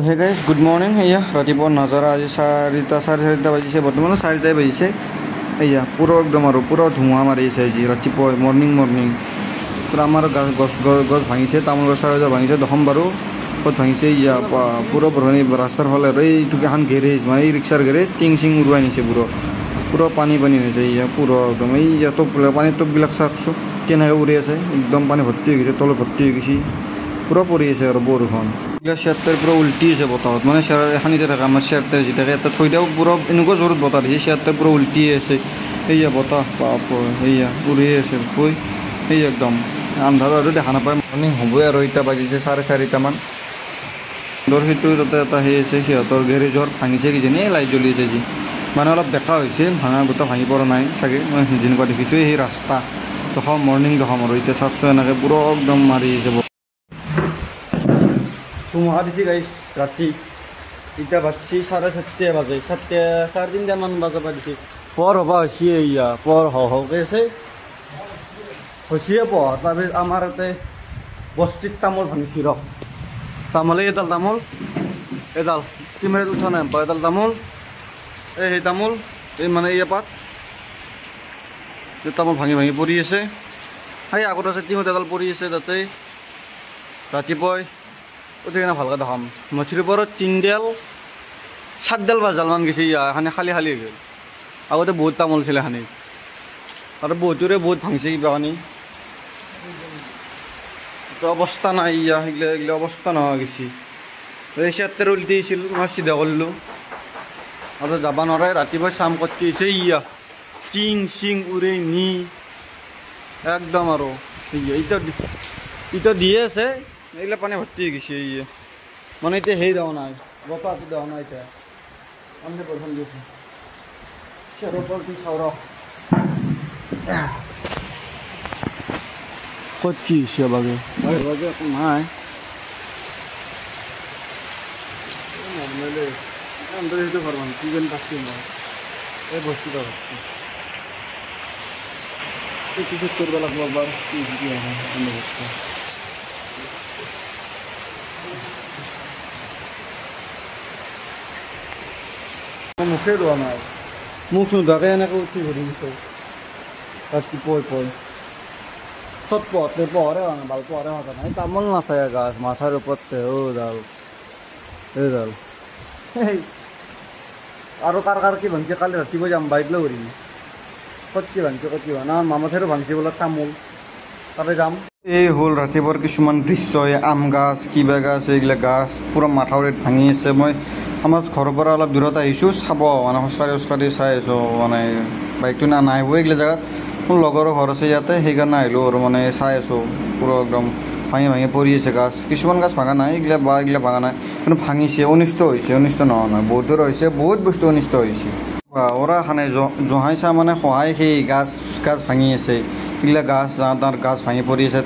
Hey guys good morning. এয়া ৰাতিপুৱা নজৰা আজি 4টা 4:30 বাজিছে, বৰ্তমান 4টাই বাজিছে। এয়া পুৰা একদম আৰু পুৰা ধোঁৱা মাৰি আছে আজি ৰাতিপুৱা মৰ্ণিং পুৰা আমাৰ গছ ভাঙিছে, তামোল গছৰ ভাঙিছে দশম বাৰু ক'ত ভাঙিছে। ইয়া পুৰা বৰঙণি ৰাস্তাৰ ফালে আৰু এইটো এখন গেৰেজ মানে এই ৰিক্সাৰ গেৰেজ টিং উৰুৱাই নিছে পুৰা পানী হৈছে। ইয়া পুৰা একদম এই পানীৰ টপবিলাক চাওকচোন কেনেকৈ উৰি আছে, একদম পানী ভৰ্তি হৈ গৈছে, তলত ভৰ্তি হৈ গৈছে, পুৰা পৰি আছে আৰু বৰষুণ। এইবিলাক চেয়াৰ পুৰা উল্টি আছে বতাহত, মানে চেয়াৰ এখনিতে থাকে আমাৰ চেয়াৰ যি থাকে এটা থৈ দিওঁ পুৰা এনেকুৱা জোৰত বতাহ দিছে, চেয়াৰ পুৰা উল্টি আছে। সেয়া বতাহ পাপ সেয়া উৰিয়ে আছে কৈ সেই একদম আন্ধাৰ আৰু দেখা নাপায়। মৰ্ণিং হ'বই আৰু এতিয়া বাজিছে 4:30মান। সেইটো তাতে এটা সেই আছে, সিহঁতৰ গেৰেজৰ ভাঙিছে কিজানি লাইট জ্বলি আছে যি মানে অলপ বেকা হৈছে, ভাঙা গোটা ভাঙি পৰা নাই চাগে, মই যেনেকুৱা দেখিছোঁ। সেই ৰাস্তা দখম মৰ্ণিং দখম আৰু এতিয়া চাওকচোন এনেকৈ পুৰা একদম মাৰি আহিছে। ধুমুহা দিছে গাইছ ৰাতি, এতিয়া বাজছি 4:30 বাজে, 3:30মান বজাৰ পৰা দিছে। পোহৰ হ'বা হৈছে, এয়া পোহৰ হওঁকৈ আছে হৈছে পোহৰ। তাৰপিছত আমাৰ ইয়াতে বস্তিত তামোল ভাঙিছে ৰ তামোল, এডাল তামোল এডাল তিমিৰত উঠা নাই এডাল তামোল, সেই তামোল এই মানে এই পাত তামোল ভাঙি পৰি আছে। সেই আগত আছে টিঙত এডাল পৰি আছে, তাতে ৰাতিপুৱাই উঠি কিনে ভালকৈ দেখাম। মঠিৰ ওপৰত 3ডাল 7ডাল 5ডালমান গেছে, এখানে খালী হৈ গ'ল। আগতে বহুত তামোল আছিলে এখানে আৰু বহুতৰে বহুত ভাঙিছে কিবা কানি, অৱস্থা নাই। সেইগিলা অৱস্থা নোহোৱা গৈছে। এই চেয়াৰটাৰ উল্টি আহিছিল, মই চিধা কৰিলোঁ আৰু যাব নোৱাৰে। ৰাতিপুৱা চাম ক'ত কি হৈছে, টিং উৰি নি একদম আৰু এতিয়া দিয়ে আছে, এইগিলা পানী ভৰ্তি হৈ গৈছে। মানে এতিয়া সেই দেওয়া নাই, বতাহটো দেওয়া নাই, এতিয়া আমি বৰষুণ দি আছে চেয়াৰৰ ওপৰত কি চাওঁ ৰ ক'ত কি হৈছে বাগে একো নাই। সেইটো ঘৰ মানুহ কি যেন পাচ্ছি মই এই বস্তুটা পিছত কৰিব লাগিব এবাৰ কি বস্তু মুখে ধোৱা নাই, মুখ নোধোৱাকৈ এনেকৈ উঠি ঘূৰি গৈছে ৰাতিপুৱাই চব পোহৰে হোৱা নাই, ভাল পোহৰে হোৱা নাই। তামোল নাচায় গাছ মাথাৰ ওপৰতে এইডাল আৰু কাৰ কি ভাঙিছে কালি ৰাতিপুৱা যাম বাইক লৈ ঘূৰি ক'ত কি ভাঙিছে ক'ত কি হোৱা নাই। মামাঠাইৰো ভাঙিছে বোলে তামোল, তাতে যাম। এই হ'ল ৰাতিপুৱাৰ কিছুমান দৃশ্য, আম গাছ কিবা গাছ এইবিলাক গাছ পূৰা মাথাউৰিত ভাঙি আছে। মই আমাৰ ঘৰৰ পৰা অলপ দূৰত আহিছোঁ চাব, মানে খোজকাঢ়ি চাই আছোঁ, মানে বাইকটো নাহিব এইগিলা জেগাত। মোৰ লগৰো ঘৰ আছে ইয়াতে, সেইকাৰণে আহিলোঁ আৰু মানে চাই আছোঁ। পূৰা একদম ভাঙি পৰি আছে গাছ, কিছুমান গাছ ভাঙা নাই, এইগিলা ভাঙা নাই, কিন্তু ভাঙিছে, অনিষ্ট হৈছে। অনিষ্ট নহয় বহুতৰ হৈছে, বহুত বস্তু অনিষ্ট হৈছে। ওরা খানে জহাই চা মানে সহায় সেই গাছ ভাঙি আছে, এইগিলা গাছ তাৰ গাছ ভাঙি পৰি আছে।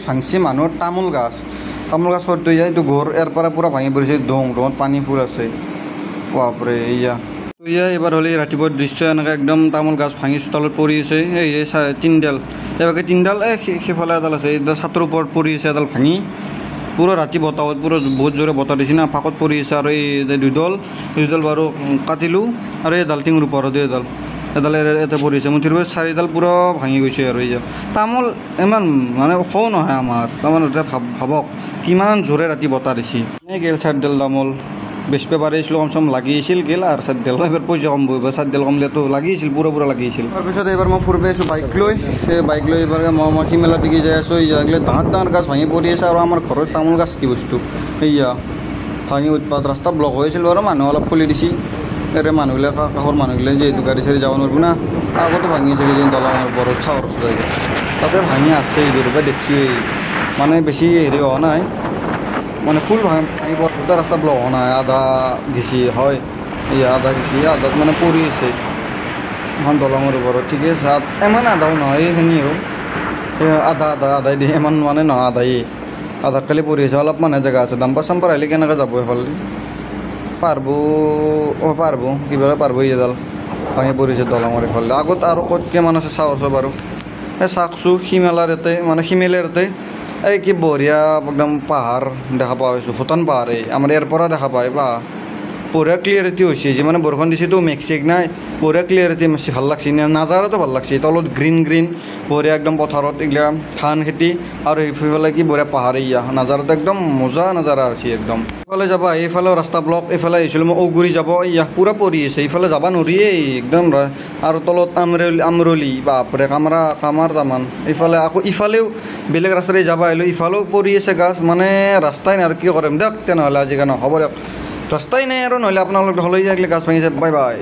ভাঙছে মানুহৰ তামোল গাছ ক'ত লৈ যায়, এইটো ঘৰ ইয়াৰ পৰা পূৰা ভাঙি পৰিছে। দোঙত পানী ফুল আছে বাপৰে। এইবাৰ হ'লে ৰাতিপুৱাৰ দৃশ্য এনেকৈ একদম তামোল গাছ ভাঙি চোতালত পৰি আছে। এই 3ডাল এইভাগে 3ডাল সেইফালে এডাল আছে, এইডাল ছাতৰ ওপৰত পৰি আছে এডাল ভাঙি, পুৰা ৰাতি বতাহত পুৰা বহুত জোৰে বতাহ দিছে না, ফাকত পৰি আছে। আৰু এই দুডাল বাৰু কাটিলোঁ, আৰু এইডাল টিঙৰ ওপৰত এডাল ইয়াতে পৰি আছে। মুঠিৰ ওপৰত 4ডাল পুৰা ভাঙি গৈছে। আৰু তামোল ইমান মানে ওখও নহয় আমাৰ, তাৰমানে ভাবক কিমান জোৰে ৰাতি বতাহ দিছে। এই গেল 4ডাল তামোল বেচিব পাৰিছিলোঁ, কমচে কম লাগিছিল গেল। আৰু 4ডাল এবাৰ পইচা কম বহিব, 4ডাল কমলেতো লাগিছিল, পুৰা লাগিছিল। তাৰপিছত এইবাৰ মই ফুৰিব আহিছোঁ বাইক লৈ এইবাৰ মই সিমেলাৰ দিকে যাই আছোঁ। এইগিলা ডাঙৰ গাছ ভাঙি পৰি আছে, আৰু আমাৰ ঘৰত তামোল গাছ কি বস্তু ভাঙি উৎপাত। ৰাস্তা ব্লক হৈ আছিল বাৰু, মানুহ অলপ খুলি দিছে। তাৰে মানুহবিলাক কাষৰ মানুহবিলাক যিহেতু গাড়ী চাড়ি যাব নোৱাৰিব না, আগতো ভাঙি আছে কিজানি দলঙৰ ওপৰত চাওঁ তাতে ভাঙি আছে। এইবোৰ দেখছি, মানে বেছি হেৰি হোৱা নাই, মানে ফুল ভাঙিব গোটেই ৰাস্তা ব্লক হোৱা নাই, আধা দিছে হয়, আধা দিছে, আধাত মানে পৰি আছে এখন দলঙৰ ওপৰত। ঠিকে আছে, ইমান আধাও নহয়, এইখিনি আৰু আধাই দিয়ে ইমান মানে নহয়, আধা কালি পৰি আছে। অলপমানহে জেগা আছে, দাম্পাৰ চাম্পাৰ আহিলে কেনেকৈ যাব সেইফালে পাৰব কিবাকৈ পাৰব। এইডাল ভাঙি পৰিছে দলঙৰ এইফালে। আগত আৰু ক'তকৈ মান আছে চাওঁ বাৰু, এই চাওকচোন সিমেলাৰ ইয়াতে মানে সিমেলাৰ ইয়াতে এই কি বঢ়িয়া একদম পাহাৰ দেখা পোৱা হৈছোঁ ভূটান পাহাৰ এই আমাৰ ইয়াৰ পৰা দেখা পায় বা বঢ়িয়া ক্লিয়াৰিটি হৈছে যে মানে বৰষুণ দিছেতো মেঘ নাই বঢ়িয়া ক্লিয়াৰিটি মাছি ভাল লাগছে নাজাৰাটো ভাল লাগছে তলত গ্ৰীণ গ্ৰীণ বঢ়িয়া একদম পথাৰত এইগিলা ধান খেতি আৰু সেইফালে কি বঢ়িয়া পাহাৰ এয়া নাজাৰাটো একদম মজা নাজাৰা হৈছে একদম এইফালে যাবা এইফালেও ৰাস্তা ব্লক এইফালে আহিছিলোঁ মই ঔগুৰি যাব ইয়া পূৰা পৰি আছে এইফালে যাব নোৱাৰিয়েই একদম আৰু তলত আমৰলি বাপৰে কামাৰ তামান এইফালে আকৌ ইফালেও বেলেগ ৰাস্তাৰে যাব আহিলোঁ ইফালেও পৰি আছে গাছ মানে ৰাস্তাই নাই আৰু কি কৰিম দিয়ক তেনেহ'লে আজিকালি হ'ব দিয়ক ৰাস্তাই নাই আৰু নহ'লে আপোনালোক হ'লে গাছ ভাঙিছে বাই বাই